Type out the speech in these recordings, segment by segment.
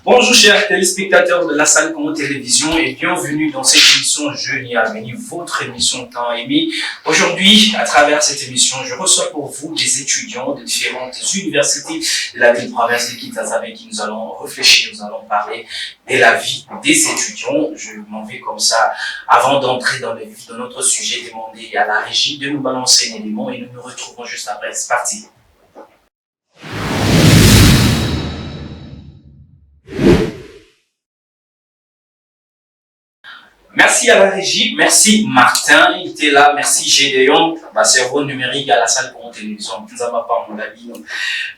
Bonjour chers téléspectateurs de la salle Congo Télévision et bienvenue dans cette émission Jeunes et Avenir, votre émission tant aimée. Aujourd'hui, à travers cette émission, je reçois pour vous des étudiants de différentes universités de la ville province de Kinshasa avec qui nous allons réfléchir, nous allons parler de la vie des étudiants. Je m'en vais comme ça, avant d'entrer dans le vif de notre sujet, demander à la régie de nous balancer un élément et nous nous retrouvons juste après. C'est parti. Merci à la régie, merci Martin, il était là, merci Gédéon, ma cerveau numérique à la salle Congo Télévision, nous n'avons pas mon avis.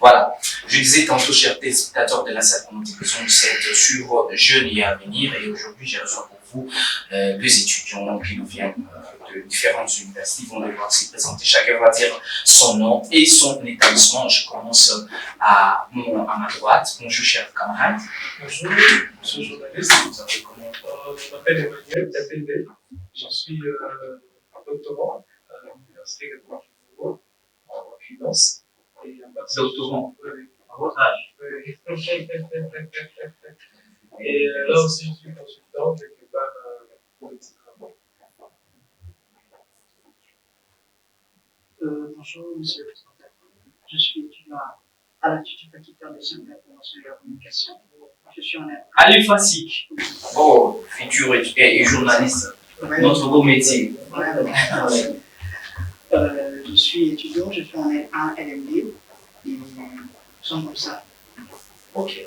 Voilà, je disais tantôt, chers téléspectateurs de la salle Congo Télévision, vous êtes sur Jeunes et Avenir et aujourd'hui j'ai reçu pour vous deux étudiants qui nous viennent de différentes universités, ils vont devoir se présenter, chacun va dire son nom et son établissement. Je commence à ma droite. Bonjour chers camarades. Bonjour, je suis journaliste. Vous appelez comment? Je m'appelle Emmanuel Tapende. Je suis doctorant à l'Université Gabriel Foucault en finance. Et Doctorant. Oui. À votre âge. Oui. Et là aussi, je suis consultant quelque part pour les petits travaux. Bonjour, monsieur le président. Je suis étudiant à l'Institut facultaire des sciences de l'information et de la communication. Je suis en Allez, Fassik. Oh, futur et journaliste. Notre beau métier. Je suis étudiant, je suis en L1 LMD. Et nous sommes comme ça. Ok.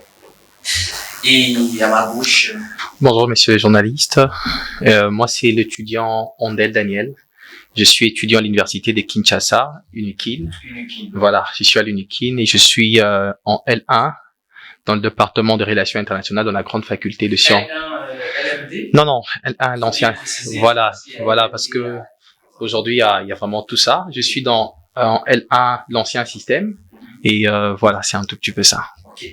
Et à ma gauche. Bonjour messieurs les journalistes, moi c'est l'étudiant Ondel Daniel. Je suis étudiant à l'université de Kinshasa, UNIKIN. Voilà, je suis à l'UNIKIN et je suis en L1 dans le département des relations internationales dans la grande faculté de sciences. L1 LMD. Non, L1 l'ancien. Voilà, parce que aujourd'hui il y a vraiment tout ça. Je suis en L1 l'ancien système et voilà, c'est un tout petit peu ça. Ok.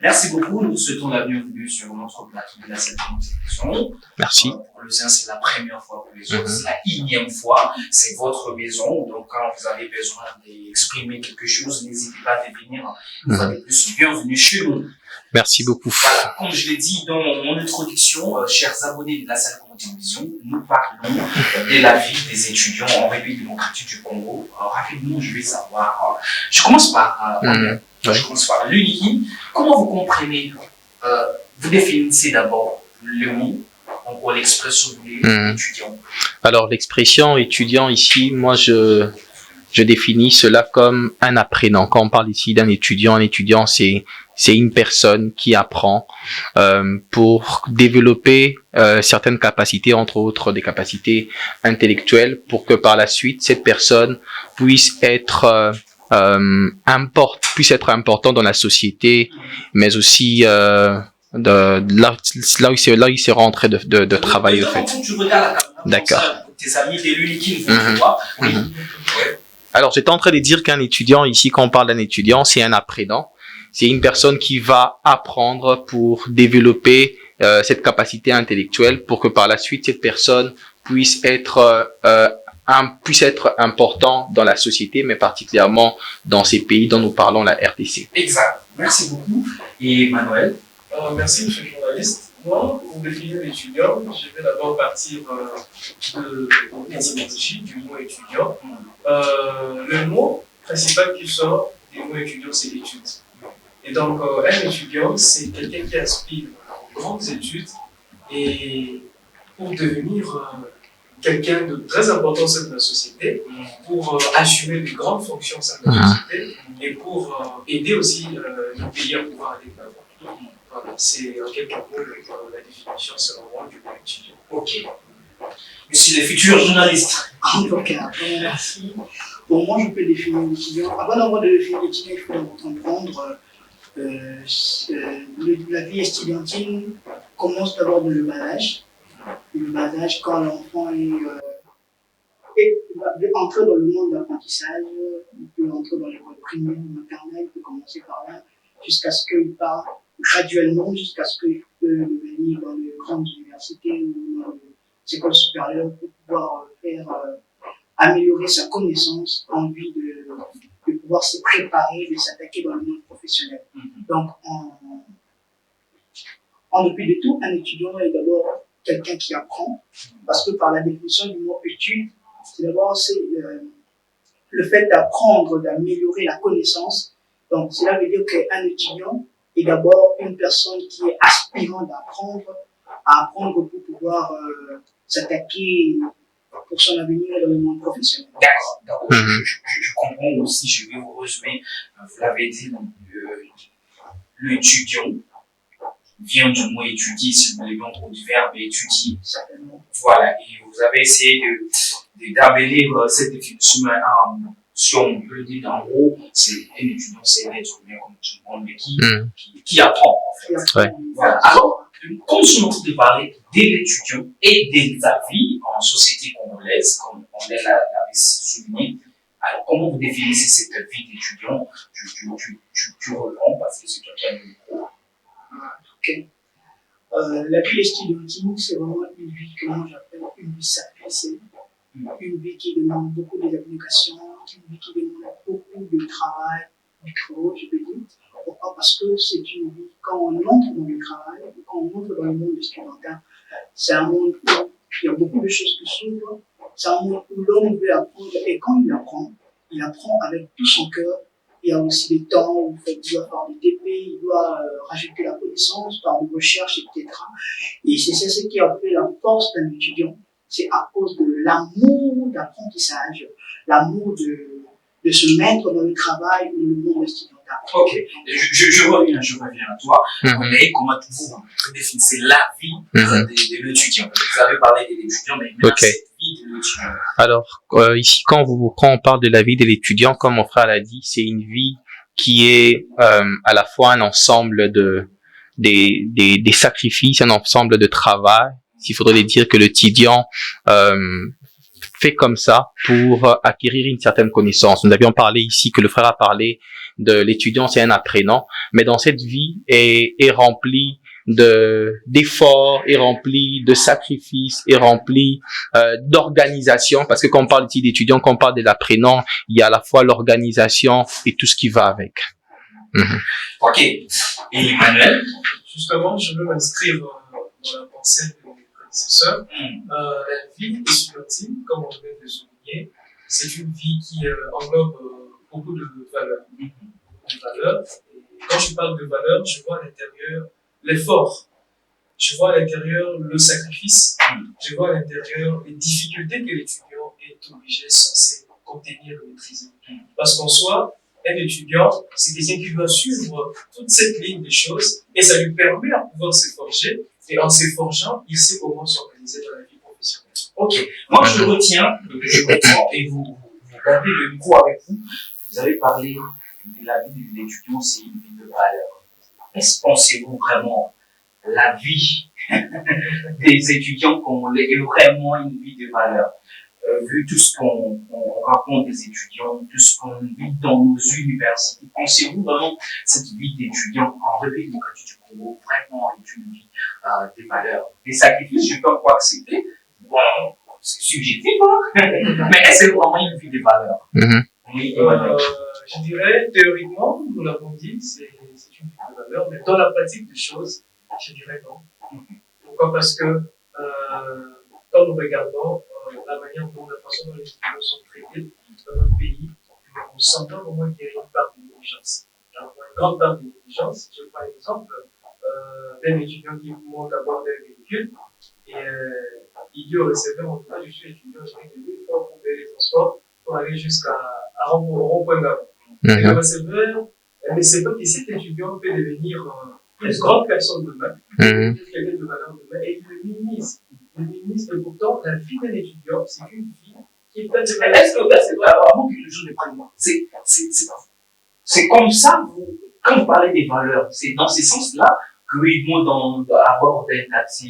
Merci beaucoup. Nous vous souhaitons la bienvenue sur notre plateau de la salle Congo Télévision. Merci. Pour les uns, c'est la première fois. Pour les autres, c'est la 1e fois. C'est votre maison. Donc, quand vous avez besoin d'exprimer quelque chose, n'hésitez pas à venir. Une fois de plus, bienvenue chez nous. Merci beaucoup. Voilà, comme je l'ai dit dans mon introduction, chers abonnés de la salle Congo Télévision, nous parlons de la vie des étudiants en République démocratique du Congo. Alors, rapidement, je vais savoir. Je commence par je commence par l'UNIKIN. Comment vous comprenez, vous définissez d'abord le mot, ou l'expression étudiant? Alors, l'expression étudiant ici, moi je définis cela comme un apprenant. Quand on parle ici d'un étudiant, c'est une personne qui apprend pour développer certaines capacités, entre autres des capacités intellectuelles, pour que par la suite, cette personne puisse être important dans la société, mais aussi là où il sera en train de travailler, en fait. D'accord. Tes amis de l'UNIKIN, oui. Alors, j'étais en train de dire qu'un étudiant, ici, quand on parle d'un étudiant, c'est un apprenant. C'est une personne qui va apprendre pour développer cette capacité intellectuelle pour que par la suite, cette personne puisse être important dans la société, mais particulièrement dans ces pays dont nous parlons, la RDC. Exact. Merci beaucoup. Et Manuel? Merci, monsieur le journaliste. Moi, pour définir l'étudiant, je vais d'abord partir de l'étymologie du mot étudiant. Le mot principal qui sort du mot étudiant, c'est l'étude. Et donc, un étudiant, c'est quelqu'un qui aspire aux grandes études et pour devenir quelqu'un de très important au sein de la société, pour assumer de grandes fonctions au sein de la société et pour aider aussi le pays à pouvoir aller de l'avant. Voilà, c'est en quelques mots la définition selon moi du mot étudiant. Ok. Monsieur le futur journaliste. Ok, merci. Pour moi, je peux définir l'étudiant. Avant d'abord de définir l'étudiant, il faut d'abord comprendre la vie estudiantine commence d'abord dans le bas âge. Le bas âge, quand l'enfant va entrer dans le monde d'apprentissage, il peut entrer dans l'école primaire, maternelle, il peut commencer par là, jusqu'à ce qu'il part graduellement, jusqu'à ce qu'il peut venir dans les grandes universités ou dans les écoles supérieures pour pouvoir améliorer sa connaissance en vue de pouvoir se préparer, de s'attaquer dans le monde professionnel. Donc, En dépit de tout, un étudiant est d'abord quelqu'un qui apprend, parce que par la définition du mot étude, c'est d'abord le fait d'apprendre, d'améliorer la connaissance. Donc, cela veut dire qu'un étudiant est d'abord une personne qui est aspirant à apprendre pour pouvoir s'attaquer pour son avenir dans le monde professionnel. D'accord. Je comprends aussi, je vais vous résumer. Vous l'avez dit, l'étudiant vient du mot étudier, si vous voulez, donc du verbe étudier. Certainement. Voilà, et vous avez essayé d'amener cette définition si on peut le dire en gros, c'est un étudiant, c'est un être humain comme tout le monde, mais qui apprend en fait. Ouais. Voilà. Alors, comme je m'en de parler de l'étudiant et de sa vie en société congolaise, comme on l'avait souligné, alors comment vous définissez cette vie d'étudiant? Tu reprends parce que c'est toi qui as le micro. Ok. La vie estudiantine, c'est vraiment une vie que moi j'appelle une vie sacrifiée. Une vie qui demande beaucoup d'abnégation, une vie qui demande beaucoup de travail, du travail, je peux dire. Pourquoi? Parce que c'est une vie, quand on entre dans le travail, quand on entre dans le monde estudiantin, c'est un monde où il y a beaucoup de choses qui s'ouvrent, c'est un monde où l'homme veut apprendre, et quand il apprend avec tout son cœur. Il y a aussi des temps où il doit faire des TP, il doit rajouter la connaissance par des recherches, etc. Et c'est ce qui a fait la force d'un étudiant. C'est à cause de l'amour d'apprentissage, l'amour de se mettre dans le travail ou le monde estudiantin. Ok, je reviens à toi. Mais comment vous définissez la vie de l'étudiant? Vous avez parlé de l'étudiant, mais maintenant cette vie de l'étudiant. Alors, ici, quand on parle de la vie de l'étudiant, comme mon frère l'a dit, c'est une vie qui est à la fois un ensemble des sacrifices, un ensemble de travail. Il faudrait dire que l'étudiant fait comme ça pour acquérir une certaine connaissance. Nous avions parlé ici, que le frère a parlé de l'étudiant, c'est un apprenant, mais dans cette vie est remplie d'efforts, est remplie de sacrifices, est remplie d'organisation, parce que quand on parle ici d'étudiant, quand on parle de l'apprenant, il y a à la fois l'organisation et tout ce qui va avec. Ok. Et Emmanuel? Justement, je veux m'inscrire dans la pensée de mes prédécesseurs. La vie estudiantine, comme on vient de le souligner, c'est une vie qui englobe beaucoup de valeurs. Et quand je parle de valeurs, je vois à l'intérieur l'effort. Je vois à l'intérieur le sacrifice. Je vois à l'intérieur les difficultés que l'étudiant est obligé, censé contenir et maîtriser. Parce qu'en soi, un étudiant, c'est quelqu'un qui doit suivre toute cette ligne de choses et ça lui permet à pouvoir se forger. Et en se forgeant, il sait comment s'organiser dans la vie professionnelle. Ok. Moi, je retiens, et vous gardez le micro avec vous. Vous avez parlé de la vie de l'étudiant, c'est une vie de valeur. Est-ce que pensez-vous vraiment la vie des étudiants qu'on est vraiment une vie de valeur? Vu tout ce qu'on raconte des étudiants, tout ce qu'on vit dans nos universités, pensez-vous vraiment cette vie d'étudiant en République démocratique du Congo vraiment est une vie des valeurs, des sacrifices? Je peux pas accepter. Bon, c'est subjectif, hein? Mais est-ce que vraiment une vie des valeurs? Oui, je dirais, théoriquement, nous l'avons dit, c'est une vie de valeur, mais dans la pratique des choses, je dirais non. Pourquoi? Parce que quand nous regardons la manière dont la façon dont les étudiants sont traités dans notre pays, on sent vraiment qu'il y a une part de négligence. Alors, une grande part de négligence, je prends l'exemple d'un étudiant qui monte à bord d'un véhicule et il dit au receveur, en tout cas, je suis étudiant, j'ai une il faut trouver les transports pour aller jusqu'à rond-point d'avant. Et le receveur ne sait pas que cet étudiant peut devenir une grande personne demain, quelqu'un de valeur demain, et il le minimise. Et pourtant, la vie d'un étudiant, c'est une vie qui est pleine de valeur. Est-ce que c'est vraiment quelque chose de prévoir? C'est comme ça, quand vous parlez des valeurs, c'est dans ce sens-là qu'ils vont à bord d'un taxi,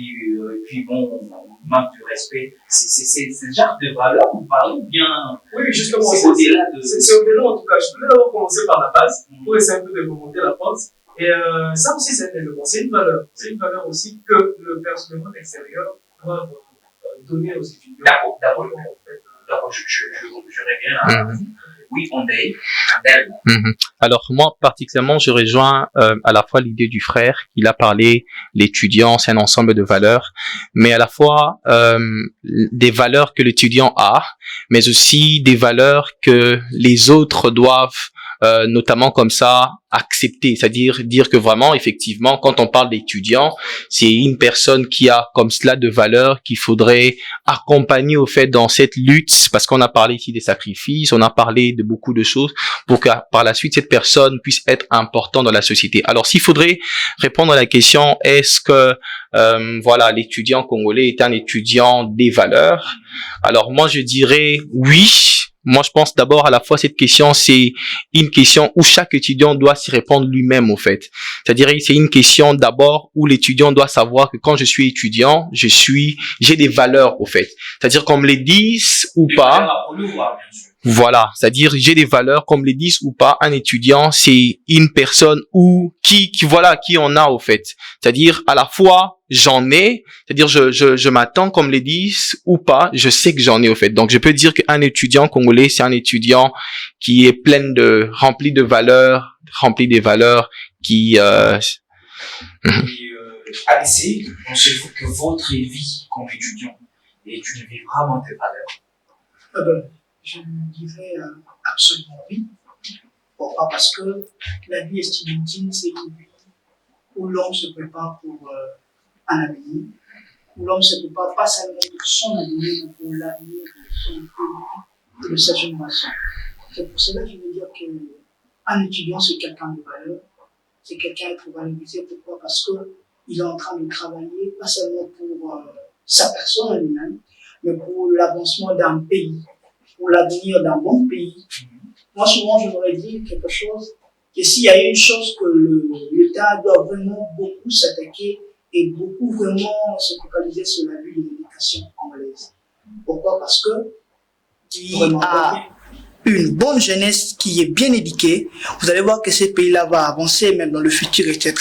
puis bon, manque de respect. C'est ce genre de valeurs que vous parlez bien. Oui, justement, c'est au-delà de. C'est au-delà, en tout cas. Je voulais d'abord commencer par la base, pour essayer un peu de remonter la pente. Et ça aussi, c'est un élément. C'est une valeur. C'est une valeur aussi que le personnel extérieur doit donner aux étudiants. D'accord, je reviens à oui, on est. Alors moi, particulièrement, je rejoins à la fois l'idée du frère, qu'il a parlé, l'étudiant, c'est un ensemble de valeurs, mais à la fois des valeurs que l'étudiant a, mais aussi des valeurs que les autres doivent notamment comme ça accepter, c'est-à-dire dire que vraiment effectivement quand on parle d'étudiant, c'est une personne qui a comme cela de valeurs qu'il faudrait accompagner au fait dans cette lutte, parce qu'on a parlé ici des sacrifices, on a parlé de beaucoup de choses pour que par la suite cette personne puisse être importante dans la société. Alors s'il faudrait répondre à la question est-ce que voilà l'étudiant congolais est un étudiant des valeurs, alors moi je dirais oui. Moi, je pense d'abord à la fois cette question, c'est une question où chaque étudiant doit s'y répondre lui-même, au fait. C'est-à-dire, c'est une question d'abord où l'étudiant doit savoir que quand je suis étudiant, j'ai des valeurs, au fait. C'est-à-dire qu'on me les dise ou pas. Voilà, c'est-à-dire j'ai des valeurs, comme les disent ou pas, un étudiant, c'est une personne qui on a au fait. C'est-à-dire à la fois j'en ai, c'est-à-dire je m'attends comme les disent ou pas, je sais que j'en ai au fait. Donc je peux dire qu'un étudiant congolais, c'est un étudiant qui est rempli de valeurs, rempli des valeurs qui Pensez-vous que votre vie comme étudiant est une vie vraiment des valeurs? Je dirais absolument oui. Pourquoi? Parce que la vie estudiantine, c'est une vie où l'homme se prépare pour un avenir, où l'homme se prépare pas seulement pour son avenir, mais pour l'avenir de son pays et de sa génération. C'est pour cela que je veux dire qu'un étudiant, c'est quelqu'un de valeur, c'est quelqu'un qui va valorisé. Pourquoi? Parce qu'il est en train de travailler, pas seulement pour sa personne elle-même, mais pour l'avancement d'un pays, pour l'avenir d'un bon pays. Moi, souvent, je voudrais dire quelque chose, que s'il y a une chose que l'État doit vraiment beaucoup s'attaquer et beaucoup vraiment se focaliser sur la vie de l'éducation anglaise. Pourquoi? Parce que il a une bonne jeunesse qui est bien éduquée. Vous allez voir que ce pays-là va avancer, même dans le futur, etc.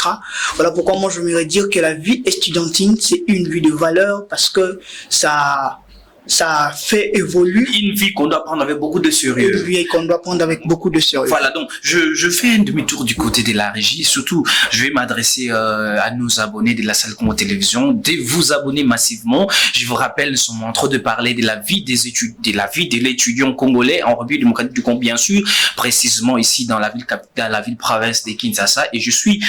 Voilà pourquoi moi, je voudrais dire que la vie estudiantine, c'est une vie de valeur parce que ça fait évoluer. Une vie qu'on doit prendre avec beaucoup de sérieux. Une vie qu'on doit prendre avec beaucoup de sérieux. Voilà, donc je fais un demi-tour du côté de la régie. Surtout, je vais m'adresser à nos abonnés de la salle Congo Télévision. De vous abonner massivement. Je vous rappelle, nous sommes en train de parler de la vie des études, de la vie de l'étudiant congolais en République démocratique du Congo, bien sûr, précisément ici dans la ville capitale, la ville province de Kinshasa. Et je suis,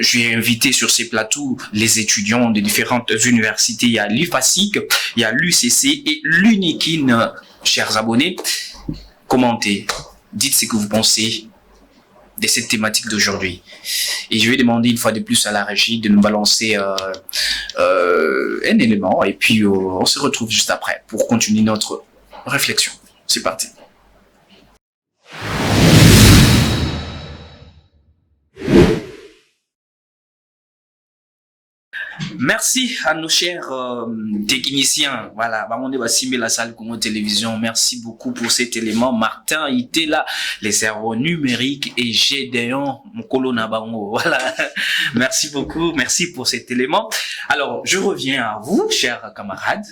j'ai invité sur ces plateaux les étudiants de différentes universités. Il y a l'UFASIC, il y a l'UCC et l'UNIKIN, chers abonnés. Commentez, dites ce que vous pensez de cette thématique d'aujourd'hui. Et je vais demander une fois de plus à la régie de nous balancer un élément et puis on se retrouve juste après pour continuer notre réflexion. C'est parti. Merci à nos chers techniciens. Voilà, on va simuler la salle Congo Télévision. Merci beaucoup pour cet élément. Martin, il était là, les cerveaux numériques et Gédéon Mokolo Nabango. Voilà, merci beaucoup, merci pour cet élément. Alors, je reviens à vous, chers camarades.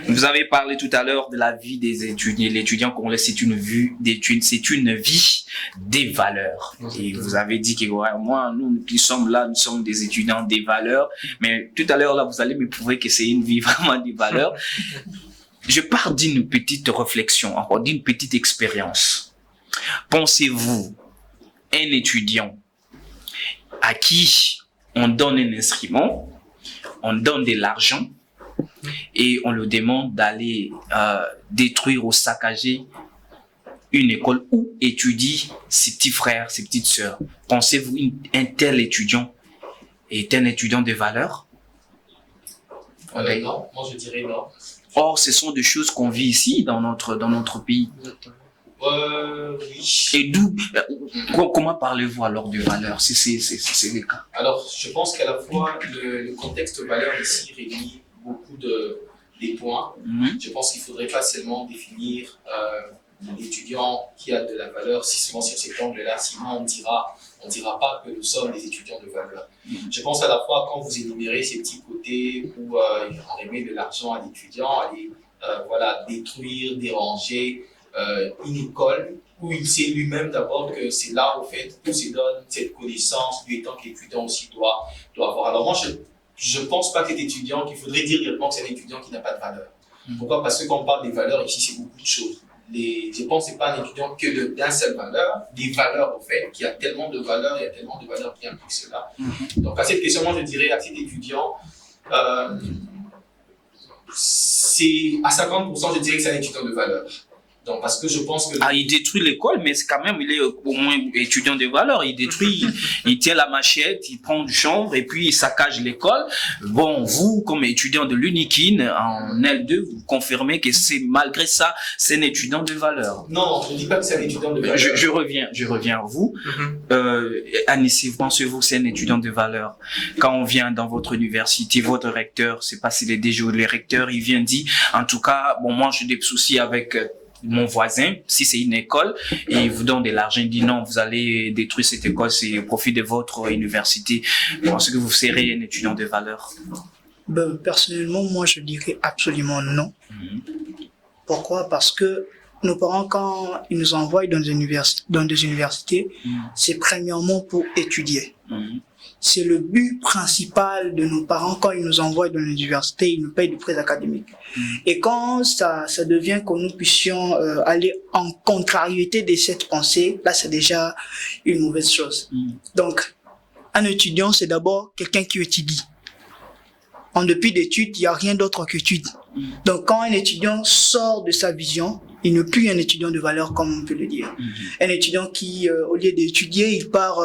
Vous avez parlé tout à l'heure de la vie des étudiants. L'étudiant congolais, c'est une vie d'études, c'est une vie des valeurs. Et vous avez dit que ouais, moi, nous qui sommes là, nous sommes des étudiants des valeurs. Mais tout à l'heure, là, vous allez me prouver que c'est une vie vraiment des valeurs. Je pars d'une petite réflexion, encore d'une petite expérience. Pensez-vous, un étudiant à qui on donne un instrument, on donne de l'argent, et on le demande d'aller détruire ou saccager une école où étudient ses petits frères, ses petites sœurs. Pensez-vous un tel étudiant est un étudiant de valeur? Non, moi je dirais non. Or, ce sont des choses qu'on vit ici dans notre pays. Oui. Et d'où, comment parlez-vous alors de valeur si c'est le cas? Alors, je pense qu'à la fois le contexte valeur ici réunit beaucoup des points. Je pense qu'il ne faudrait pas seulement définir l'étudiant qui a de la valeur si seulement sur cet angle-là, sinon on dira pas que nous sommes des étudiants de valeur. Je pense à la fois quand vous énumérez ces petits côtés où on remet de l'argent à l'étudiant, aller voilà, détruire, déranger une école où il sait lui-même d'abord que c'est là, au fait, où se donne cette connaissance, lui étant qu'étudiant aussi doit avoir. Alors moi, je pense pas que cet étudiant, qu'il faudrait dire réellement que c'est un étudiant qui n'a pas de valeur. Pourquoi? Parce que quand on parle des valeurs, ici, c'est beaucoup de choses. Je pense que ce n'est pas un étudiant que d'un seul valeur, des valeurs, au fait, qui a tellement de valeurs, il y a tellement de valeurs qui impliquent cela. Donc, à cette question, moi, je dirais à cet étudiant, c'est à 50%, je dirais que c'est un étudiant de valeur. Donc, parce que je pense que... Ah, il détruit l'école, mais c'est quand même, il est au moins étudiant de valeur. Il détruit, il tient la machette, il prend du chanvre et puis il saccage l'école. Bon, vous, comme étudiant de l'UNIKIN, en L2, vous confirmez que c'est, malgré ça, c'est un étudiant de valeur. Non, je ne dis pas que c'est un étudiant de valeur. Je reviens à vous. Anissé, pensez-vous que c'est un étudiant de valeur? Quand on vient dans votre université, votre recteur, c'est pas si les DG ou les recteurs, il vient dire, en tout cas, bon, moi, j'ai des soucis avec mon voisin, si c'est une école, et il vous donne de l'argent, il dit non, vous allez détruire cette école, c'est au profit de votre université. Pensez que vous serez un étudiant de valeur? Ben, personnellement, moi, je dirais absolument non. Pourquoi? Parce que nos parents, quand ils nous envoient dans des universités, c'est premièrement pour étudier. C'est le but principal de nos parents quand ils nous envoient dans l'université, ils nous payent des prêts académiques. Et quand ça devient que nous puissions aller en contrariété de cette pensée, là c'est déjà une mauvaise chose. Donc, un étudiant, c'est d'abord quelqu'un qui étudie. En dépit d'études, il n'y a rien d'autre qu'étude. Donc, quand un étudiant sort de sa vision, il n'est plus un étudiant de valeur, comme on peut le dire. Un étudiant qui, au lieu d'étudier, il part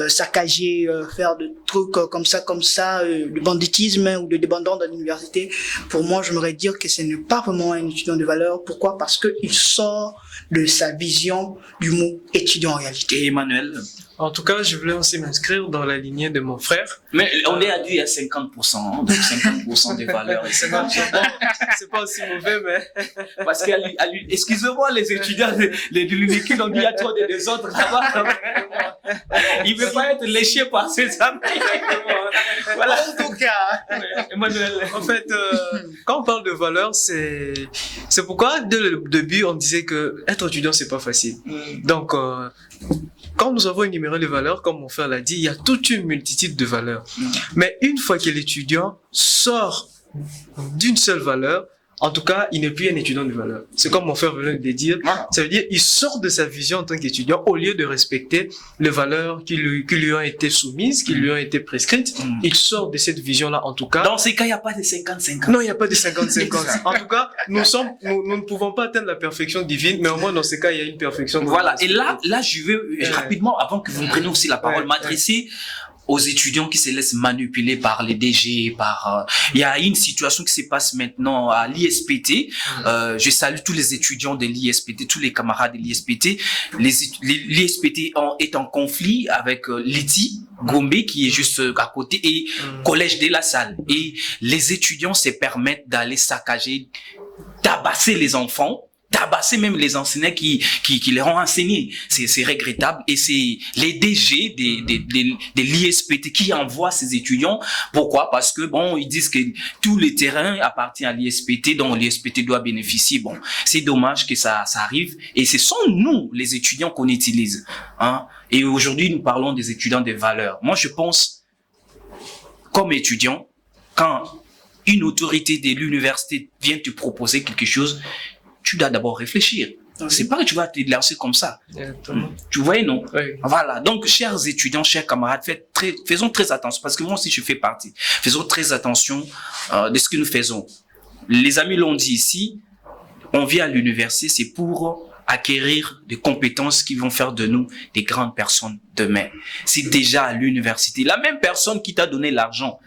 saccager, faire des trucs comme ça, de banditisme ou de débandant dans l'université. Pour moi, j'aimerais dire que ce n'est pas vraiment un étudiant de valeur. Pourquoi? Parce qu'il sort de sa vision du mot étudiant en réalité. Et Emmanuel? En tout cas, je voulais aussi m'inscrire dans la lignée de mon frère. Mais on est adduit à 50%, hein, donc 50% des valeurs. Et 50%. C'est pas aussi mauvais, mais... Parce que, excusez-moi, les étudiants de l'UNIKIN, on dit à toi des autres là-bas. Il ne veut pas être léché par ses amis. Voilà. En tout cas, Emmanuel. En fait, quand on parle de valeurs, c'est pourquoi, dès le début, on disait que être étudiant, c'est pas facile. Donc, quand nous avons énuméré les valeurs, comme mon frère l'a dit, il y a toute une multitude de valeurs. Mais une fois que l'étudiant sort d'une seule valeur, en tout cas, il n'est plus un étudiant de valeur. C'est comme mon frère venait de dire. Ça veut dire il sort de sa vision en tant qu'étudiant au lieu de respecter les valeurs qui lui ont été soumises, qui lui ont été prescrites. Il sort de cette vision-là, en tout cas. Dans ces cas, il n'y a pas de 50-50. Non, il n'y a pas de 50-50. En tout cas, nous ne pouvons pas atteindre la perfection divine, mais au moins dans ces cas, il y a une perfection. Voilà. Et là, je vais rapidement, avant que vous preniez aussi la parole, m'adresser aux étudiants qui se laissent manipuler par les DG, il y a une situation qui se passe maintenant à l'ISPT. Je salue tous les étudiants de l'ISPT, tous les camarades de l'ISPT. L'ISPT est en conflit avec l'ITI Gombe qui est juste à côté et Collège de la Salle. Et les étudiants se permettent d'aller saccager, tabasser les enfants, tabasser même les enseignants qui les ont enseignés. C'est regrettable et c'est les DG de l'ISPT qui envoient ces étudiants. Pourquoi? Parce que bon, ils disent que tout le terrain appartient à l'ISPT, dont l'ISPT doit bénéficier. Bon, c'est dommage que ça arrive et ce sont nous, les étudiants, qu'on utilise, hein. Et aujourd'hui, nous parlons des étudiants de valeurs. Moi, je pense, comme étudiant, quand une autorité de l'université vient te proposer quelque chose, tu dois d'abord réfléchir. C'est pas que tu vas te lancer comme ça. Tu vois, non? Oui. Voilà. Donc, chers étudiants, chers camarades, faisons très attention, parce que moi aussi, je fais partie. Faisons très attention de ce que nous faisons. Les amis l'ont dit ici, on vient à l'université, c'est pour acquérir des compétences qui vont faire de nous des grandes personnes demain. C'est déjà à l'université. La même personne qui t'a donné l'argent,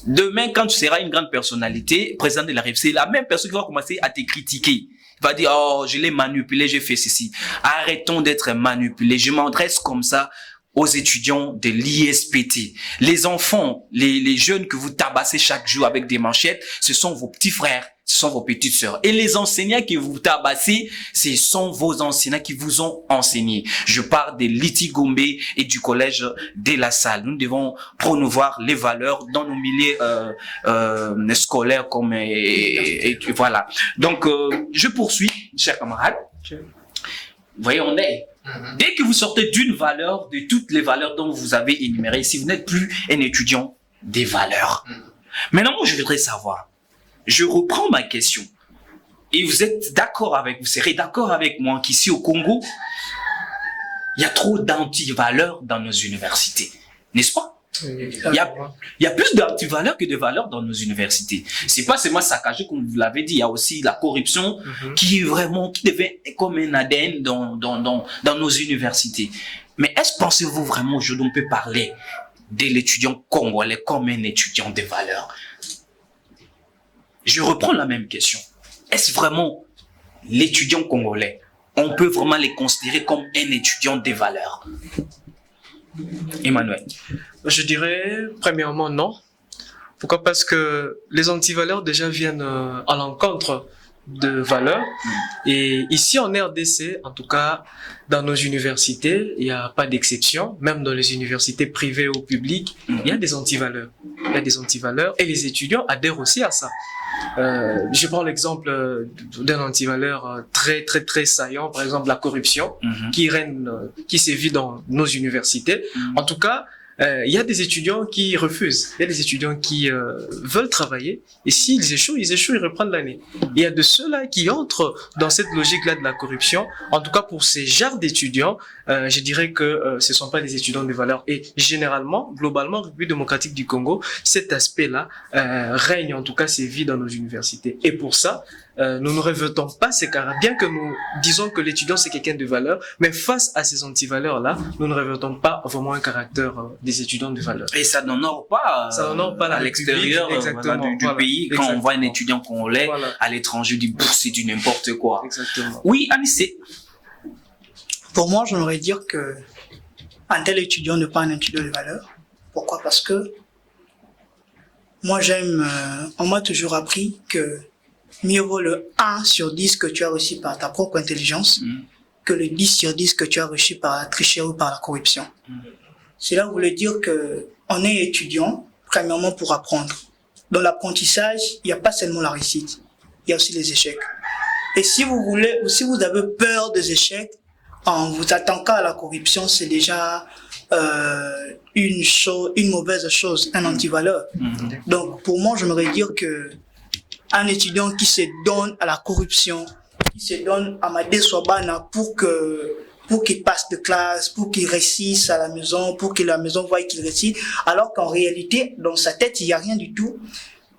demain, quand tu seras une grande personnalité, président de la République, c'est la même personne qui va commencer à te critiquer. Il va dire, oh, je l'ai manipulé, j'ai fait ceci. Arrêtons d'être manipulés. Je m'adresse comme ça aux étudiants de l'ISPT. Les enfants, les jeunes que vous tabassez chaque jour avec des manchettes, ce sont vos petits frères. ce sont vos petites sœurs. Et les enseignants qui vous tabassez, ce sont vos enseignants qui vous ont enseigné. Je parle de Liti Gombe et du collège de La Salle. Nous devons promouvoir les valeurs dans nos milieux scolaires comme et voilà. Donc je poursuis, chers camarades. Vous voyez, on est. Dès que vous sortez d'une valeur, de toutes les valeurs dont vous avez énumérées, si vous n'êtes plus un étudiant des valeurs. Maintenant, moi, je voudrais savoir. Je reprends ma question. Et vous êtes d'accord avec, vous serez d'accord avec moi qu'ici au Congo, il y a trop d'antivaleurs dans nos universités. N'est-ce pas? Il y a plus d'antivaleurs que de valeurs dans nos universités. C'est pas seulement saccagé, comme vous l'avez dit. Il y a aussi la corruption qui est vraiment, qui devient comme un ADN dans nos universités. Mais pensez-vous vraiment aujourd'hui on peut parler de l'étudiant congolais comme un étudiant de valeurs? Je reprends la même question. Est-ce vraiment l'étudiant congolais, on peut vraiment les considérer comme un étudiant des valeurs? Emmanuel. Je dirais, premièrement, non. Pourquoi? Parce que les antivaleurs déjà viennent à l'encontre de valeurs. Et ici en RDC, en tout cas, dans nos universités, il n'y a pas d'exception. Même dans les universités privées ou publiques, il y a des antivaleurs. Il y a des antivaleurs et les étudiants adhèrent aussi à ça. Je prends l'exemple d'un antivaleur très saillant, par exemple la corruption, qui règne, qui sévit dans nos universités. En tout cas, il y a des étudiants qui refusent. Il y a des étudiants qui veulent travailler et s'ils échouent, ils reprennent l'année. Il y a de ceux-là qui entrent dans cette logique-là de la corruption. En tout cas, pour ces genres d'étudiants, je dirais que ce ne sont pas des étudiants de valeur. Et généralement, globalement, République démocratique du Congo, cet aspect-là règne, en tout cas, sévit dans nos universités. Et pour ça, nous ne révoltons pas ces caractères, bien que nous disons que l'étudiant c'est quelqu'un de valeur, mais face à ces antivaleurs-là, nous ne révoltons pas vraiment un caractère des étudiants de valeur. Et ça n'honore pas, à l'extérieur du pays, quand on voit un étudiant congolais à l'étranger, du c'est du n'importe quoi. Exactement. Oui, Anissé. Pour moi, j'aimerais dire que un tel étudiant n'est pas un étudiant de valeur. Pourquoi? Parce que moi on m'a toujours appris que mieux vaut le 1 sur 10 que tu as reçu par ta propre intelligence que le 10 sur 10 que tu as reçu par la tricherie ou par la corruption. Cela voulait dire que on est étudiant, premièrement pour apprendre. Dans l'apprentissage, il n'y a pas seulement la réussite, il y a aussi les échecs. Et si vous voulez, ou si vous avez peur des échecs, en vous attaquant à la corruption, c'est déjà une mauvaise chose, un antivaleur. Donc pour moi, j'aimerais dire que un étudiant qui se donne à la corruption, qui se donne à Madé Swabana pour qu'il passe de classe, pour qu'il réussisse à la maison, pour que la maison voie qu'il réussisse, alors qu'en réalité, dans sa tête, il n'y a rien du tout.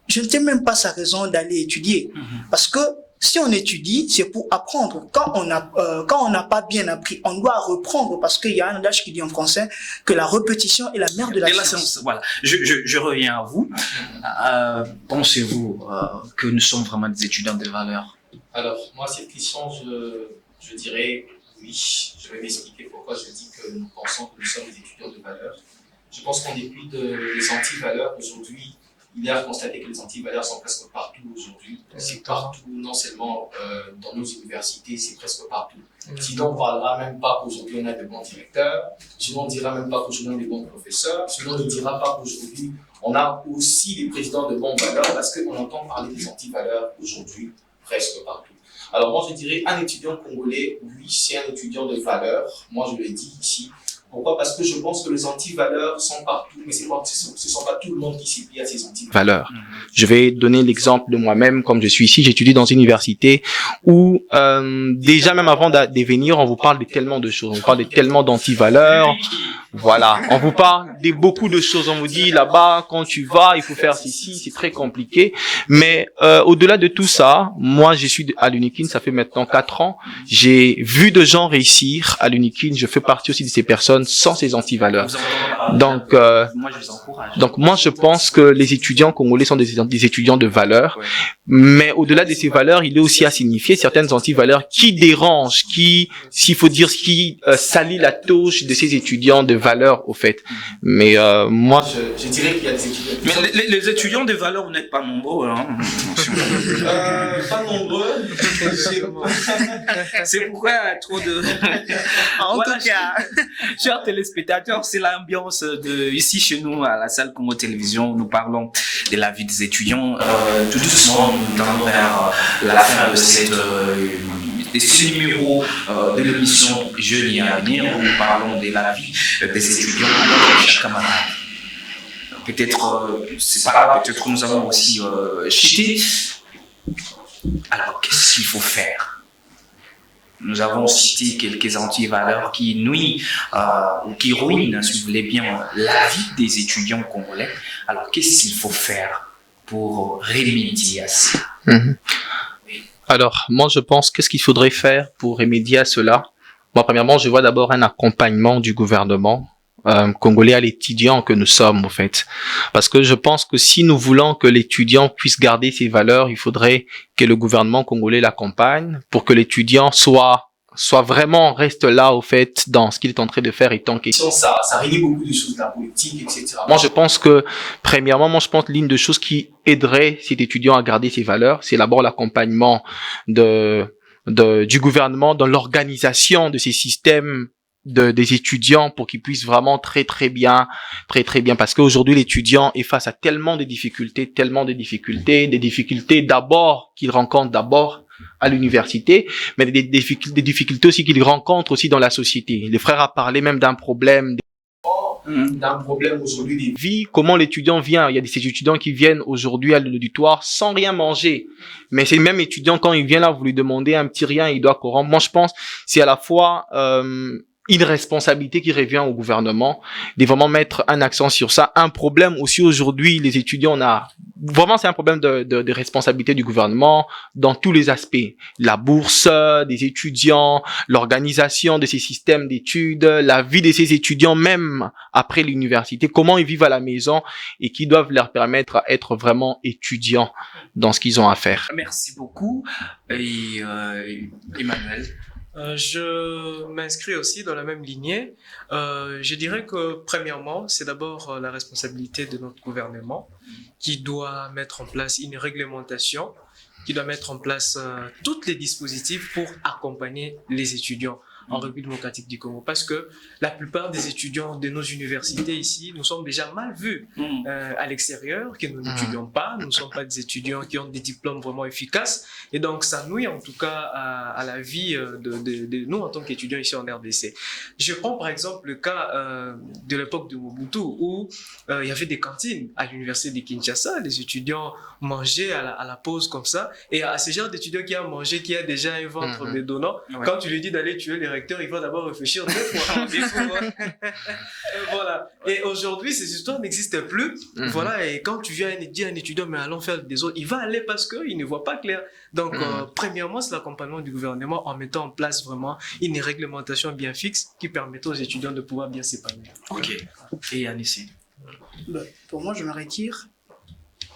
Je ne sais même pas sa raison d'aller étudier. Parce que si on étudie, c'est pour apprendre. Quand on n'a pas bien appris, on doit reprendre, parce qu'il y a un adage qui dit en français que la répétition est la mère de la science. Voilà. Je reviens à vous. Pensez-vous que nous sommes vraiment des étudiants de valeur? Alors, moi, cette question, je dirais oui. Je vais m'expliquer pourquoi je dis que nous pensons que nous sommes des étudiants de valeur. Je pense qu'on n'est plus des anti-valeurs aujourd'hui. Il est à constater que les antivaleurs sont presque partout aujourd'hui. C'est partout, non seulement dans nos universités, c'est presque partout. Sinon, on ne parlera même pas qu'aujourd'hui on a de bons directeurs, sinon on ne dira même pas qu'aujourd'hui on a de bons professeurs, sinon on ne dira pas qu'aujourd'hui on a aussi des présidents de bonnes valeurs, parce qu'on entend parler des antivaleurs aujourd'hui presque partout. Alors moi je dirais un étudiant congolais, oui, c'est un étudiant de valeur, moi je le dis ici. Pourquoi? Parce que je pense que les antivaleurs sont partout, mais ce ne sont pas tout le monde qui s'y plie à ces antivaleurs. Je vais donner l'exemple de moi-même. Comme je suis ici, j'étudie dans une université où déjà même avant de venir, on vous parle de tellement de choses. On parle de tellement d'antivaleurs. Voilà, on vous parle de beaucoup de choses. On vous dit là-bas, quand tu vas, il faut faire ceci, c'est très compliqué. Mais au-delà de tout ça, moi, je suis à l'UNIKIN, ça fait maintenant 4 ans. J'ai vu de gens réussir à l'UNIKIN. Je fais partie aussi de ces personnes personne sans ces antivaleurs. Vous entendez parler. Donc, Moi, je les encourage. donc moi, je pense que les étudiants congolais sont des étudiants de valeur. Ouais. Mais au-delà de ces valeurs, il est aussi à signifier certaines antivaleurs qui dérangent, qui, s'il faut dire, qui salissent la touche de ces étudiants de valeur, au fait. Mais moi, Je dirais qu'il y a des étudiants. Mais les étudiants de valeur, vous n'êtes pas nombreux. Hein. Pas nombreux. C'est pourquoi trop de... En Voilà, tout cas, chers téléspectateurs, c'est l'ambiance de ici chez nous à la salle Congo Télévision. Nous parlons de la vie des étudiants. Tout doucement, nous tendons vers la fin de ce numéro de l'émission Jeunes et Avenir où nous parlons de la vie des étudiants. Alors, chers camarades, peut-être, c'est pas grave, peut-être que nous avons aussi chuté. Alors, qu'est-ce qu'il faut faire? Nous avons cité quelques antivaleurs qui nuisent ou qui ruinent, si vous voulez bien, la vie des étudiants congolais. Alors, qu'est-ce qu'il faut faire pour remédier à ça? alors, moi, je pense, qu'est-ce qu'il faudrait faire pour remédier à cela? Moi, premièrement, je vois d'abord un accompagnement du gouvernement congolais à l'étudiant que nous sommes, au fait. Parce que je pense que si nous voulons que l'étudiant puisse garder ses valeurs, il faudrait que le gouvernement congolais l'accompagne pour que l'étudiant soit vraiment reste là, au fait, dans ce qu'il est en train de faire et tant qu'il... Ça réunit beaucoup de choses, la politique, etc. Moi, je pense que, premièrement, l'une des choses qui aiderait cet étudiant à garder ses valeurs, c'est d'abord l'accompagnement du gouvernement dans l'organisation de ces systèmes des étudiants pour qu'ils puissent vraiment très bien, parce qu'aujourd'hui, l'étudiant est face à tellement de difficultés, des difficultés d'abord qu'il rencontre d'abord à l'université, mais des difficultés aussi qu'il rencontre aussi dans la société. Les frères a parlé même d'un problème aujourd'hui des vie, comment l'étudiant vient. Il y a des étudiants qui viennent aujourd'hui à l'auditoire sans rien manger. Mais ces mêmes étudiants, quand il vient là, vous lui demandez un petit rien, il doit corrompre. Moi, je pense, c'est à la fois, une responsabilité qui revient au gouvernement de vraiment mettre un accent sur ça. Un problème aussi aujourd'hui, les étudiants, c'est un problème de responsabilité du gouvernement dans tous les aspects. La bourse des étudiants, l'organisation de ces systèmes d'études, la vie de ces étudiants même après l'université, comment ils vivent à la maison et qui doivent leur permettre à être vraiment étudiants dans ce qu'ils ont à faire. Merci beaucoup. Et Emmanuel? Je m'inscris aussi dans la même lignée. Je dirais que premièrement, c'est d'abord la responsabilité de notre gouvernement qui doit mettre en place une réglementation, qui doit mettre en place tous les dispositifs pour accompagner les étudiants en République démocratique du Congo. Parce que la plupart des étudiants de nos universités ici, nous sommes déjà mal vus à l'extérieur, que nous n'étudions pas, nous ne sommes pas des étudiants qui ont des diplômes vraiment efficaces. Et donc, ça nuit en tout cas à la vie de nous en tant qu'étudiants ici en RDC. Je prends par exemple le cas de l'époque de Mobutu où il y avait des cantines à l'université de Kinshasa. Les étudiants mangeaient à la pause comme ça. Et à ce genre d'étudiant qui a mangé, qui a déjà un ventre bédonnant, quand tu lui dis d'aller tuer les recteurs, il va d'abord réfléchir deux fois. Voilà. Et aujourd'hui, ces histoires n'existent plus. Voilà. Et quand tu viens dire à un étudiant, mais allons faire des autres, il va aller parce qu'il ne voit pas clair. Donc, premièrement, c'est l'accompagnement du gouvernement en mettant en place vraiment une réglementation bien fixe qui permet aux étudiants de pouvoir bien s'épanouir. Ok. Et Anissé? Pour moi, je me retire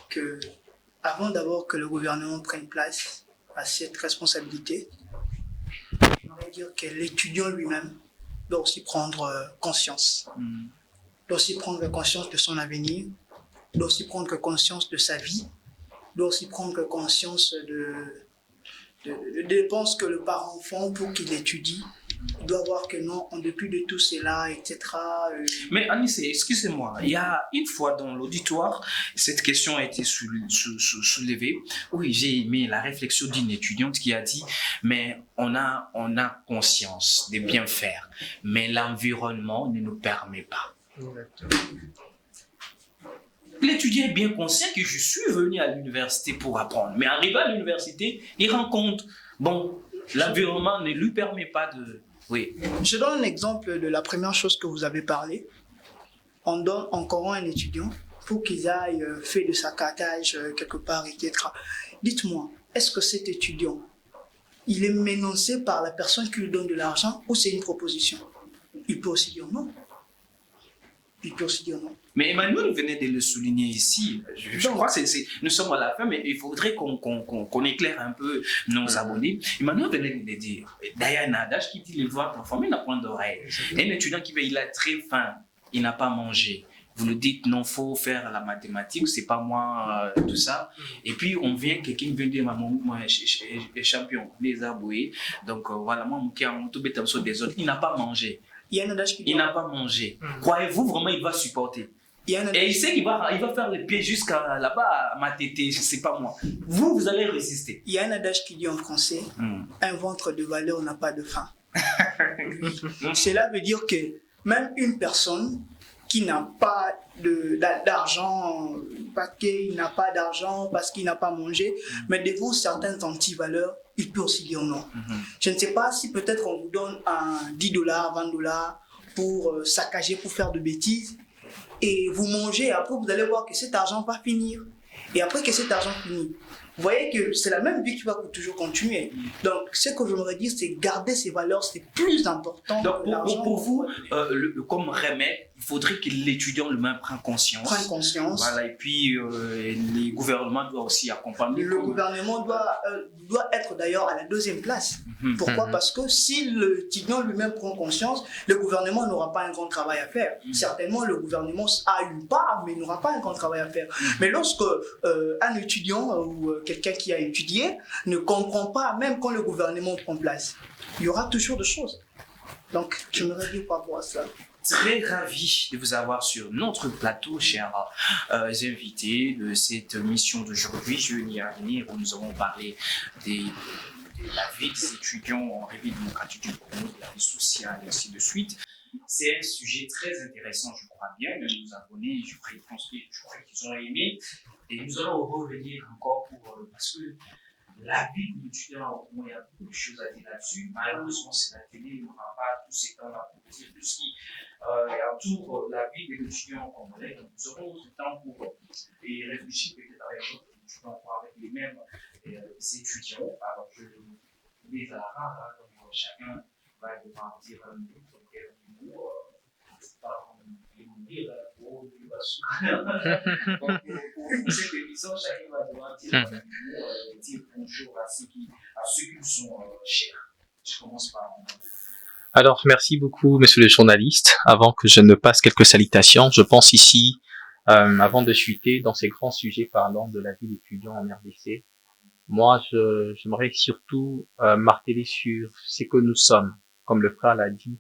que, avant d'abord que le gouvernement prenne place à cette responsabilité, je voudrais dire que l'étudiant lui-même doit aussi prendre conscience. Doit aussi prendre conscience de son avenir, doit aussi prendre conscience de sa vie, doit aussi prendre conscience des dépenses que le parent font pour qu'il étudie. Il doit voir que non, en dépit de tout cela, etc. Mais Anissé, excusez-moi, il y a une fois dans l'auditoire, cette question a été soulevée. Oui, j'ai aimé la réflexion d'une étudiante qui a dit, mais on a conscience de bien faire, mais l'environnement ne nous permet pas. L'étudiant est bien conscient que je suis venu à l'université pour apprendre, mais arrivé à l'université, il rend compte, bon, l'environnement ne lui permet pas de... Oui. Je donne un exemple de la première chose que vous avez parlé. On donne encore un étudiant pour qu'il aille faire de saccadage quelque part, etc. Dites-moi, est-ce que cet étudiant, il est menacé par la personne qui lui donne de l'argent ou c'est une proposition? il peut aussi dire non. Il peut aussi dire non. Mais Emmanuel venait de le souligner ici. Je crois que nous sommes à la fin, mais il faudrait qu'on éclaire un peu nos abonnés. Emmanuel venait de le dire. D'ailleurs, un adage qui dit les voix transformées n'a point d'oreille. Un étudiant qui veut, il a très faim, il n'a pas mangé. Vous le dites, non, faut faire la mathématique, c'est pas moi, tout ça. Et puis, on vient, quelqu'un vient dire, moi, je suis champion, les aboués. Donc, voilà, moi, qui a tout bête des autres, il n'a pas mangé. Il y a un adage qui dit... Il n'a pas mangé. Croyez-vous vraiment il va supporter? Il y a un adage... Et il sait qu'il va faire les pieds jusqu'à là-bas, à ma tétée, je sais pas moi. Vous allez résister. Il y a un adage qui dit en français, un ventre de valeur n'a pas de faim. Cela veut dire que même une personne qui n'a pas d'argent, parce qu'il n'a pas d'argent, parce qu'il n'a pas mangé, mais devant certaines antivaleurs, il peut aussi dire non. Je ne sais pas si peut-être on vous donne un $10, $20 pour saccager, pour faire de bêtises, et vous mangez, après vous allez voir que cet argent va finir. Et après que cet argent finit, vous voyez que c'est la même vie qui va toujours continuer. Donc, ce que j'aimerais dire, c'est garder ces valeurs, c'est plus important. Donc, pour vous, comme remède, il faudrait que l'étudiant lui-même prenne conscience. Prenne conscience. Voilà, et puis les gouvernements doivent aussi accompagner. Le gouvernement doit être d'ailleurs à la deuxième place. Pourquoi? Parce que si l'étudiant lui-même prend conscience, le gouvernement n'aura pas un grand travail à faire. Certainement, le gouvernement a une part, mais il n'aura pas un grand travail à faire. Mais lorsque un étudiant ou quelqu'un qui a étudié ne comprend pas, même quand le gouvernement prend place, il y aura toujours des choses. Donc, je me réjouis par rapport à ça. Très ravi de vous avoir sur notre plateau, chers invités de cette mission d'aujourd'hui, Jeudi à venir, où nous avons parlé de la vie des étudiants en République démocratique du Congo, de la vie sociale et ainsi de suite. C'est un sujet très intéressant, je crois bien, de nos abonnés, je pense qu'ils ont aimé. Et nous allons revenir encore parce que la vie de l'étudiant, il y a beaucoup de choses à dire là-dessus. Malheureusement, c'est la télé, on n'aura pas tous ces temps-là pour dire tout ce qui entoure la vie de l'étudiant congolais. Donc, nous aurons ce temps pour y réfléchir peut-être avec d'autres étudiants, avec les mêmes étudiants. Alors, je les arrange, donc chacun va devoir dire un mot, c'est pas mourir pour cette émission, chacun va devoir dire bonjour à ceux qui nous sont chers. Je commence par Alors, merci beaucoup, monsieur le journaliste. Avant que je ne passe quelques salutations, je pense ici, avant de chuter dans ces grands sujets parlant de la vie d'étudiant en RDC, moi, j'aimerais surtout marteler sur ce que nous sommes. Comme le frère l'a dit,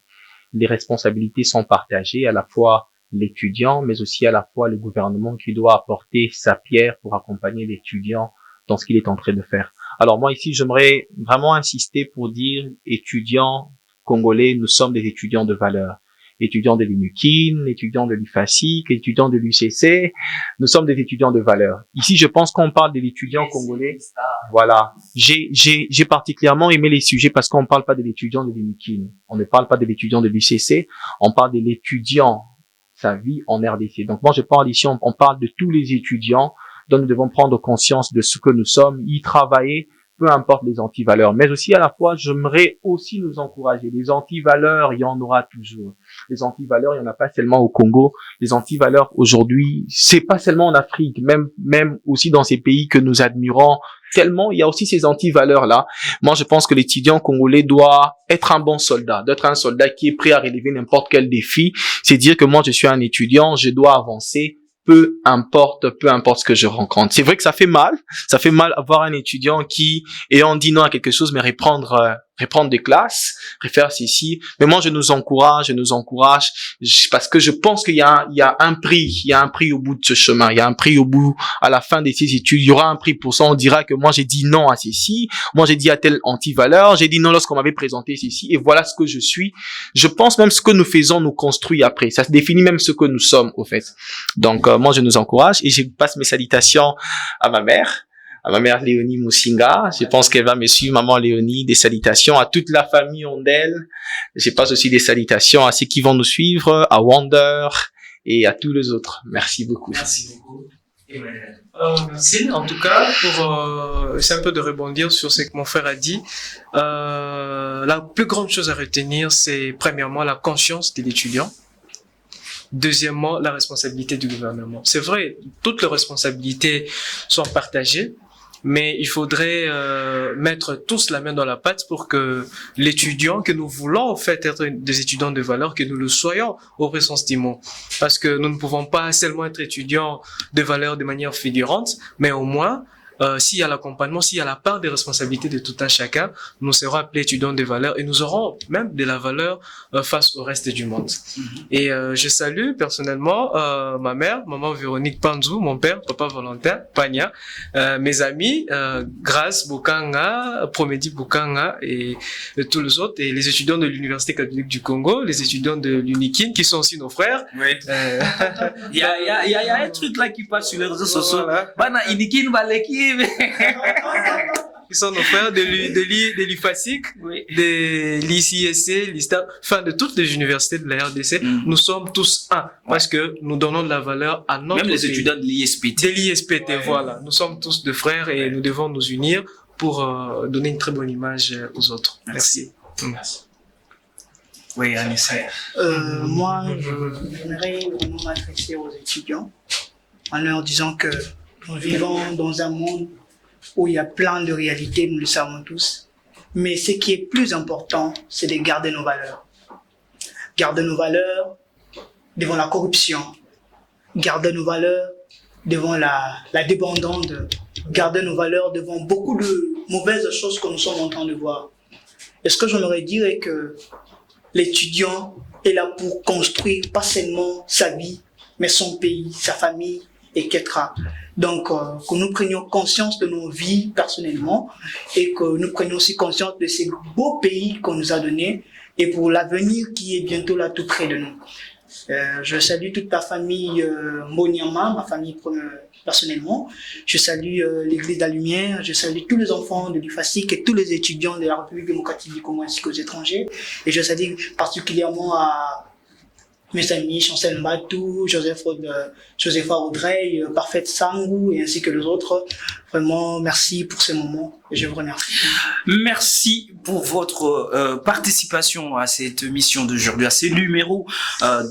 les responsabilités sont partagées, à la fois l'étudiant, mais aussi à la fois le gouvernement qui doit apporter sa pierre pour accompagner l'étudiant dans ce qu'il est en train de faire. Alors moi ici, j'aimerais vraiment insister pour dire, étudiants congolais, nous sommes des étudiants de valeur. Étudiants de l'UNUKIN, étudiants de l'UFASIC, étudiants de l'UCC, nous sommes des étudiants de valeur. Ici, je pense qu'on parle de l'étudiant congolais. Voilà. J'ai particulièrement aimé les sujets parce qu'on ne parle pas de l'étudiant de l'UNUKIN. On ne parle pas de l'étudiant de l'UCC. On parle de l'étudiant, sa vie en RDC. Donc moi, je parle ici, on parle de tous les étudiants dont nous devons prendre conscience de ce que nous sommes, y travailler, peu importe les antivaleurs. Mais aussi, à la fois, j'aimerais aussi nous encourager. Les antivaleurs, il y en aura toujours. Les antivaleurs, il n'y en a pas seulement au Congo. Les antivaleurs, aujourd'hui, c'est pas seulement en Afrique, même aussi dans ces pays que nous admirons tellement, il y a aussi ces antivaleurs-là. Moi, je pense que l'étudiant congolais doit être un bon soldat, d'être un soldat qui est prêt à relever n'importe quel défi. C'est dire que moi, je suis un étudiant, je dois avancer. Peu importe ce que je rencontre. C'est vrai que ça fait mal avoir un étudiant qui, ayant dit non à quelque chose, mais reprendre des classes, refaire ceci. Mais moi, je nous encourage, parce que je pense qu'il y a un prix au bout de ce chemin. Il y a un prix au bout, à la fin de ces études. Il y aura un prix pour ça. On dira que moi, j'ai dit non à ceci. Moi, j'ai dit à telle antivaleur. J'ai dit non lorsqu'on m'avait présenté ceci. Et voilà ce que je suis. Je pense même ce que nous faisons nous construit après. Ça se définit même ce que nous sommes, au fait. Donc, moi, je nous encourage et je passe mes salutations à ma mère Léonie Moussinga. Je pense qu'elle va me suivre, maman Léonie. Des salutations à toute la famille Ondel. Je passe aussi des salutations à ceux qui vont nous suivre, à Wonder et à tous les autres. Merci beaucoup. Merci beaucoup. Emmanuel. Merci. En tout cas, c'est un peu de rebondir sur ce que mon frère a dit. La plus grande chose à retenir, c'est premièrement la conscience de l'étudiant. Deuxièmement, la responsabilité du gouvernement. C'est vrai, toutes les responsabilités sont partagées, mais il faudrait mettre tous la main dans la pâte pour que l'étudiant, que nous voulons en fait être des étudiants de valeur, que nous le soyons au vrai sens du mot. Parce que nous ne pouvons pas seulement être étudiants de valeur de manière figurante, mais au moins, s'il y a l'accompagnement, s'il y a la part des responsabilités de tout un chacun, nous serons appelés étudiants de valeur et nous aurons même de la valeur face au reste du monde. Et je salue personnellement ma mère, maman Véronique Panzou, mon père, papa Valentin Pagna, mes amis, Grace Bukanga, Promedi Bukanga et tous les autres, et les étudiants de l'Université catholique du Congo, les étudiants de l'UNIKIN qui sont aussi nos frères. Oui. Il y a un truc là qui passe sur les réseaux sociaux. Voilà. Bana Inikin Baleki. Ils sont nos frères de l'IFASIC, Oui. de l'ICSC, l'ISTA, enfin de toutes les universités de la RDC. Nous sommes tous un parce que nous donnons de la valeur à notre Même les pays. étudiants de l'ISPT. De l'ISPT, voilà. Nous sommes tous de frères et nous devons nous unir pour donner une très bonne image aux autres. Merci. Merci. Oui, Anissa. Moi, j'aimerais vraiment m'adresser aux étudiants en leur disant que nous vivons dans un monde où il y a plein de réalités, nous le savons tous. Mais ce qui est plus important, c'est de garder nos valeurs. Garder nos valeurs devant la corruption. Garder nos valeurs devant la débandance. Garder nos valeurs devant beaucoup de mauvaises choses que nous sommes en train de voir. Et ce que j'aimerais dire est que l'étudiant est là pour construire pas seulement sa vie, mais son pays, sa famille, etc. Donc, que nous prenions conscience de nos vies personnellement et que nous prenions aussi conscience de ces beaux pays qu'on nous a donnés et pour l'avenir qui est bientôt là tout près de nous. Je salue toute la famille Mbonyama, ma famille personnellement. Je salue l'Église de la Lumière, je salue tous les enfants de l'IFASIC et tous les étudiants de la République démocratique du Congo ainsi qu'aux étrangers. Et je salue particulièrement à mes amis Chancel Mbatou, Josepha Audrey, Parfaite Sangou et ainsi que les autres. Vraiment, merci pour ces moments et je vous remercie. Merci pour votre participation à cette mission d'aujourd'hui, à ce numéro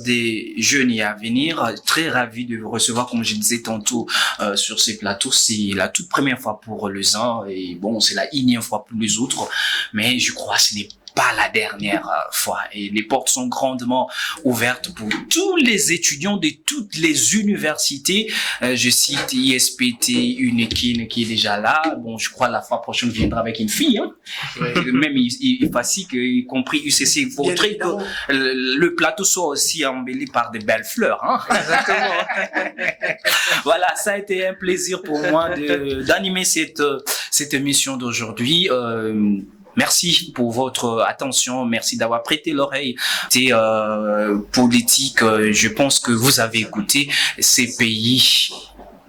des jeunes et à venir. Très ravi de vous recevoir, comme je disais tantôt, sur ces plateaux. C'est la toute première fois pour les uns et bon, c'est la énième fois pour les autres. Mais je crois que ce n'est pas la dernière fois. Et les portes sont grandement ouvertes pour tous les étudiants de toutes les universités. Je cite ISPT, UNIKIN qui est déjà là. Bon, je crois la fois prochaine viendra avec une fille. Hein. Même IFASIC, y compris UCC. Il faudrait que le plateau soit aussi embelli par de belles fleurs. Hein. Exactement. Voilà, ça a été un plaisir pour moi d'animer cette émission d'aujourd'hui. Merci pour votre attention, merci d'avoir prêté l'oreille. C'est politique, je pense que vous avez écouté. Ces pays,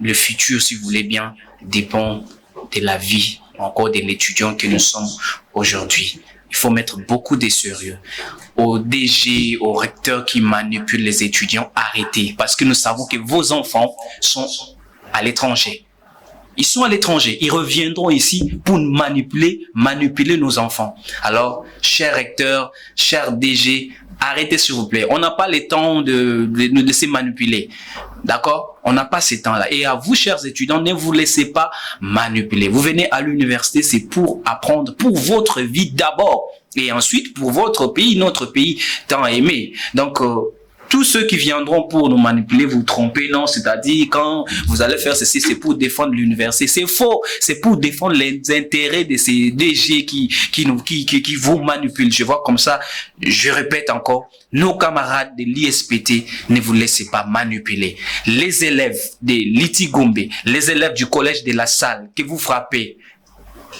le futur, si vous voulez bien, dépend de la vie, encore de l'étudiant que nous sommes aujourd'hui. Il faut mettre beaucoup de sérieux. Aux DG, aux recteurs qui manipulent les étudiants, arrêtez. Parce que nous savons que vos enfants sont à l'étranger. Ils sont à l'étranger, ils reviendront ici pour manipuler nos enfants. Alors, chers recteurs, chers DG, arrêtez s'il vous plaît. On n'a pas le temps de nous laisser manipuler. D'accord? On n'a pas ce temps-là. Et à vous, chers étudiants, ne vous laissez pas manipuler. Vous venez à l'université, c'est pour apprendre pour votre vie d'abord. Et ensuite, pour votre pays, notre pays tant aimé. Donc, tous ceux qui viendront pour nous manipuler, vous tromper, non, c'est-à-dire quand vous allez faire ceci, c'est pour défendre l'université. C'est faux, c'est pour défendre les intérêts de ces DG qui vous manipulent. Je vois comme ça, je répète encore, nos camarades de l'ISPT, ne vous laissez pas manipuler. Les élèves de l'Itigombe, les élèves du collège de la Salle que vous frappez,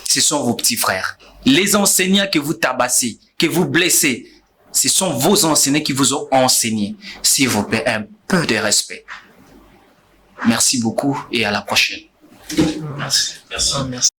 ce sont vos petits frères. Les enseignants que vous tabassez, que vous blessez, ce sont vos enseignants qui vous ont enseigné. S'il vous plaît, un peu de respect. Merci beaucoup et à la prochaine. Merci. Merci.